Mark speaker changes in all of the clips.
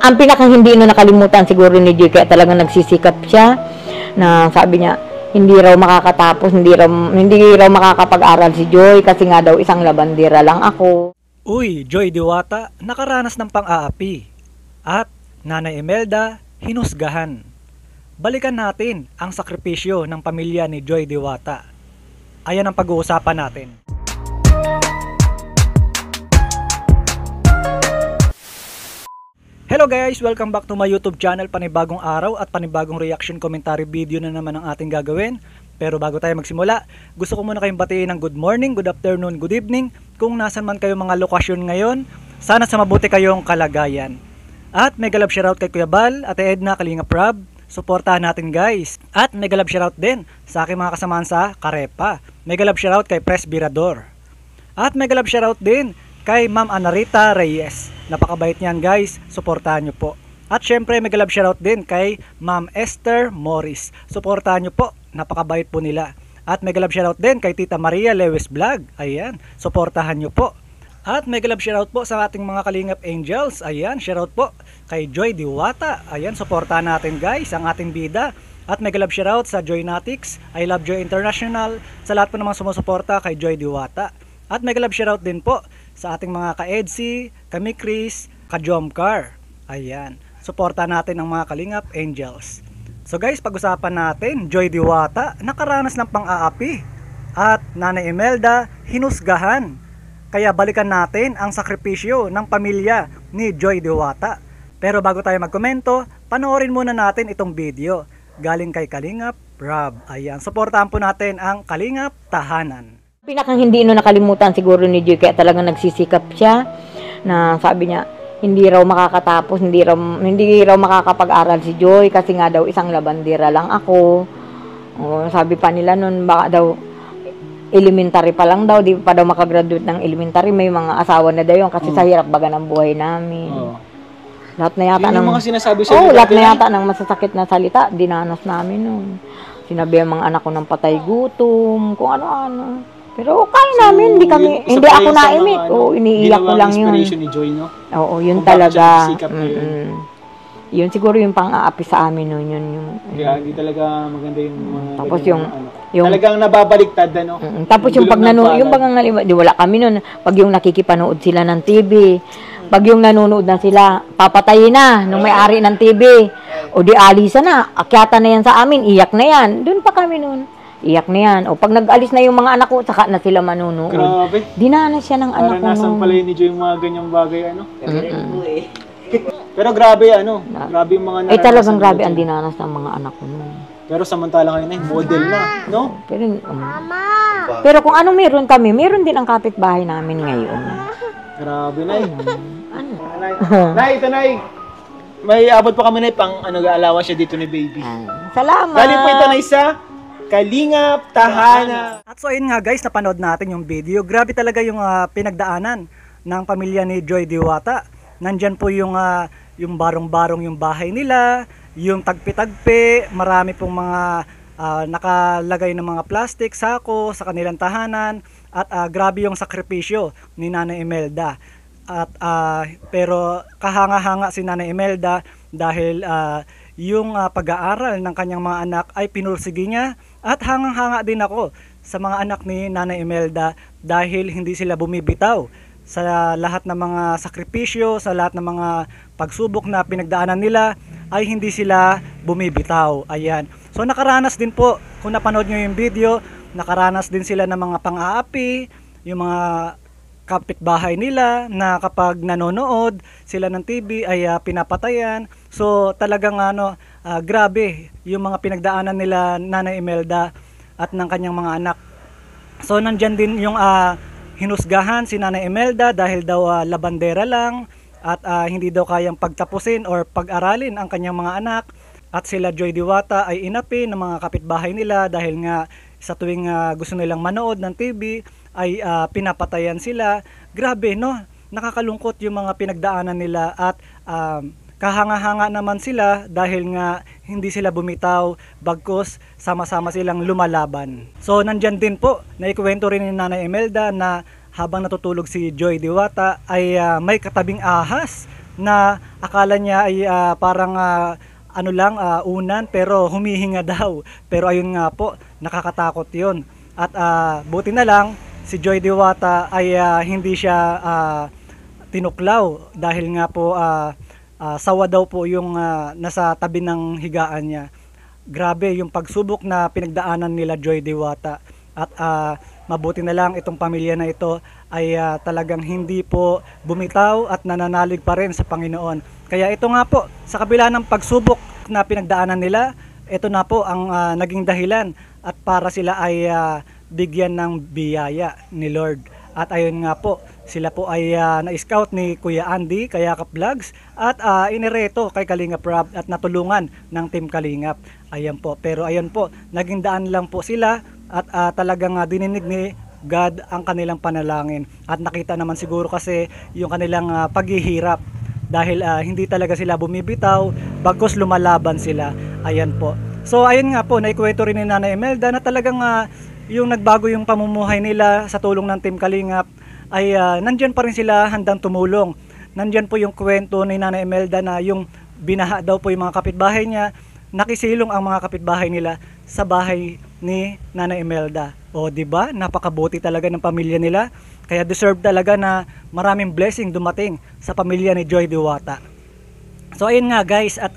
Speaker 1: Ang pinakang hindi no nakalimutan siguro ni Joy, kaya talagang nagsisikap siya na sabi niya, hindi raw makakatapos, hindi raw makakapag-aral si Joy kasi nga daw isang labandera lang ako.
Speaker 2: Uy, Joy Diwata, nakaranas ng pang-aapi. At Nanay Imelda, hinusgahan. Balikan natin ang sakripisyo ng pamilya ni Joy Diwata. Ayan ang pag-uusapan natin. Hello guys! Welcome back to my YouTube channel. Panibagong araw at panibagong reaction commentary video na naman ang ating gagawin. Pero bago tayo magsimula, gusto ko muna kayong batiin ng good morning, good afternoon, good evening. Kung nasan man kayo mga lokasyon ngayon, sana sa mabuti kayong kalagayan. At mega love shoutout kay Kuya Bal, Ate Edna, Kalinga Prab. Suportahan natin guys. At mega love shoutout din sa aking mga kasamahan sa Karepa. Mega love shoutout kay Presbyrador. At mega love shoutout din kay Ma'am Anarita Reyes. Napakabait niyan guys, suportahan nyo po. At syempre mega love shoutout din kay Ma'am Esther Morris. Suportahan nyo po, napakabait po nila. At mega love shoutout din kay Tita Maria Lewis Vlog. Ayan, suportahan nyo po. At mega love shoutout po sa ating mga Kalingap Angels. Ayan, shoutout po kay Joy Diwata. Ayan, suportahan natin guys ang ating bida. At mega love shoutout sa Joy Natics, I Love Joy International, sa lahat po namang sumusuporta kay Joy Diwata. At mega love shoutout din po sa ating mga ka-EDSI, kami Chris, ka-Jomcar. Ayan, suporta natin ang mga Kalingap Angels. So guys, pag-usapan natin, Joy Diwata nakaranas ng pang-aapi at Nanay Imelda hinusgahan. Kaya balikan natin ang sakripisyo ng pamilya ni Joy Diwata. Pero bago tayo magkomento, panoorin muna natin itong video galing kay Kalingap Rob. Ayan, suportahan po natin ang Kalingap Tahanan.
Speaker 1: Pinakang hindi no nakalimutan siguro ni Joy, kaya talagang nagsisikap siya na sabi niya, hindi raw makakatapos, hindi raw makakapag-aral si Joy kasi nga daw isang labandera lang ako. Sabi pa nila noon, baka daw elementary pa lang daw, di pa daw makagraduate ng elementary, may mga asawa na daw yun kasi sa hirap baga ng buhay namin. Lahat na yata ng mga sinasabi sa lahat na yata ng masasakit na salita dinanas namin noon. Sinabi ang mga anak ko ng patay gutom, kung ano-ano. Pero kaya namin, hindi ako naimik. Iniiyak ko lang yun.
Speaker 3: Inspiration ni Joy, no?
Speaker 1: Oo, yun talaga. Yun siguro yung pang-aapi sa amin noon.
Speaker 3: Kaya hindi talaga maganda yung mga
Speaker 1: tapos yung
Speaker 3: talagang nababaliktad, no?
Speaker 1: Tapos yung yung bagang di wala kami noon. Pag yung nakikipanood sila ng TV, pag yung nanonood na sila, papatayin na nung may-ari ng TV. O di alisa na, akyata na yan sa amin, iyak na yan. Doon pa kami noon. Iyak na yan. O pag nag-alis na yung mga anak ko, saka na sila manunood.
Speaker 3: Grabe.
Speaker 1: Dinanas siya ng anak ko.
Speaker 3: Nasan pala yun ni Joy yung mga ganyang bagay, ano? Pero grabe, grabe yung mga naranasan.
Speaker 1: Talagang grabe ang dinanas ng mga anak ko noon.
Speaker 3: Pero samantala kayo na, model na, no?
Speaker 1: Pero kung ano meron kami, meron din ang kapitbahay namin ngayon.
Speaker 3: Grabe, Nay. Nay, ito, Nay. May abot pa kami, Nay, pang alawa siya dito ni baby.
Speaker 1: Salamat.
Speaker 3: Galing po ito, Nay, sa Kalingap Tahanan.
Speaker 2: At so ayun nga guys, napanood natin yung video. Grabe talaga yung pinagdaanan ng pamilya ni Joy Diwata. Nandyan po yung barong-barong yung bahay nila, yung tagpi-tagpi, marami pong mga nakalagay ng mga plastic, sako sa kanilang tahanan. At grabe yung sakripisyo ni Nanay Imelda. At pero kahanga-hanga si Nanay Imelda dahil yung pag-aaral ng kanyang mga anak ay pinursige niya. At hangang-hanga din ako sa mga anak ni Nanay Imelda dahil hindi sila bumibitaw sa lahat ng mga sakripisyo, sa lahat ng mga pagsubok na pinagdaanan nila ay hindi sila bumibitaw. Ayan. So nakaranas din po, kung napanood nyo yung video, nakaranas din sila ng mga pang-aapi, yung mga kapitbahay nila na kapag nanonood sila ng TV ay pinapatayan. So talagang grabe yung mga pinagdaanan nila Nanay Imelda at ng kanyang mga anak. So nandyan din yung hinusgahan si Nanay Imelda dahil daw labandera lang at hindi daw kayang pagtapusin or pag-aralin ang kanyang mga anak. At sila Joy Diwata ay inapi ng mga kapitbahay nila dahil nga sa tuwing gusto nilang manood ng TV ay pinapatayan sila. Grabe, no? Nakakalungkot yung mga pinagdaanan nila at kahanga-hanga naman sila dahil nga hindi sila bumitaw, bagkus sama-sama silang lumalaban. So nandyan din po, naikwento rin ni Nanay Imelda na habang natutulog si Joy Diwata ay may katabing ahas na akala niya ay parang ano lang, unan, pero humihinga daw. Pero ayun nga po, nakakatakot yon. At buti na lang, si Joy Diwata ay hindi siya tinuklaw dahil nga po sawa daw po yung nasa tabi ng higaan niya. Grabe yung pagsubok na pinagdaanan nila Joy Diwata. At mabuti na lang itong pamilya na ito ay talagang hindi po bumitaw at nananalig pa rin sa Panginoon. Kaya ito nga po, sa kabila ng pagsubok na pinagdaanan nila, ito na po ang naging dahilan at para sila ay bigyan ng biyaya ni Lord. At ayun nga po, sila po ay na-scout ni Kuya Andy, Kayakap Vlogs, at inireto kay Kalingap Rob at natulungan ng Team Kalingap. Ayan po, pero ayun po, naging daan lang po sila at talagang dininig ni God ang kanilang panalangin. At nakita naman siguro kasi yung kanilang paghihirap dahil hindi talaga sila bumibitaw, bagkus lumalaban sila. Ayan po. So ayun nga po, naikwento rin ni Nanay Imelda na talagang yung nagbago yung pamumuhay nila sa tulong ng Team Kalingap ay nandyan pa rin sila handang tumulong. Nandyan po yung kwento ni Nanay Imelda na yung binaha daw po yung mga kapitbahay niya, nakisilong ang mga kapitbahay nila sa bahay ni Nanay Imelda. O di ba? Napakabuti talaga ng pamilya nila. Kaya deserve talaga na maraming blessing dumating sa pamilya ni Joy Diwata. So ayun nga guys, at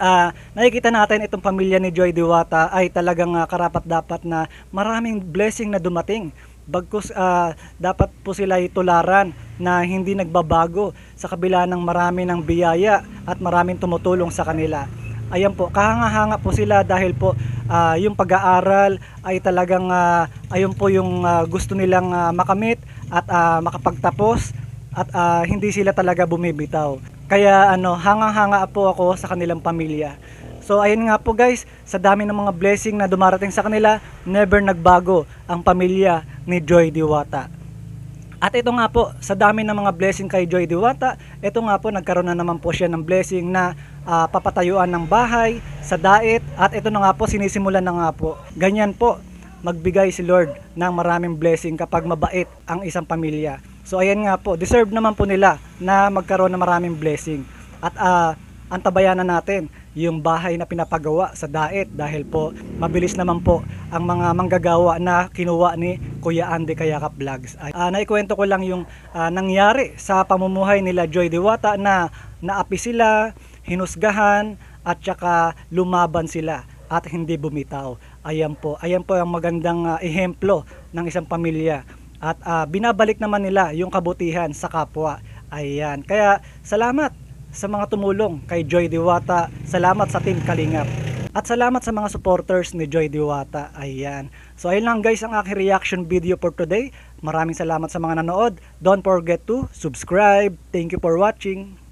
Speaker 2: nakikita natin itong pamilya ni Joy Diwata ay talagang karapat-dapat na maraming blessing na dumating. Bagkus dapat po sila itularan na hindi nagbabago sa kabila ng marami ng biyaya at maraming tumutulong sa kanila. Ayan po, kahanga-hanga po sila dahil po yung pag-aaral ay talagang ayun po yung gusto nilang makamit at makapagtapos at hindi sila talaga bumibitaw. Kaya hangang-hanga po ako sa kanilang pamilya. So ayun nga po guys, sa dami ng mga blessing na dumarating sa kanila, never nagbago ang pamilya ni Joy Diwata. At ito nga po, sa dami ng mga blessing kay Joy Diwata, ito nga po nagkaroon na naman po siya ng blessing na papatayuan ng bahay sa Dait. At ito na nga po, sinisimulan na nga po. Ganyan po, magbigay si Lord ng maraming blessing kapag mabait ang isang pamilya. So ayan nga po, deserve naman po nila na magkaroon ng maraming blessing. At antabayanan natin yung bahay na pinapagawa sa Dait dahil po mabilis naman po ang mga manggagawa na kinuha ni Kuya Andy Kayakap Vlogs. Naikwento ko lang yung nangyari sa pamumuhay nila Joy Diwata na naapi sila, hinusgahan at saka lumaban sila at hindi bumitaw. Ayan po ang magandang ehemplo ng isang pamilya. At binabalik naman nila yung kabutihan sa kapwa. Ayan. Kaya salamat sa mga tumulong kay Joy Diwata. Salamat sa Team Kalingap. At salamat sa mga supporters ni Joy Diwata. Ayan. So ayun lang guys ang aking reaction video for today. Maraming salamat sa mga nanood. Don't forget to subscribe. Thank you for watching.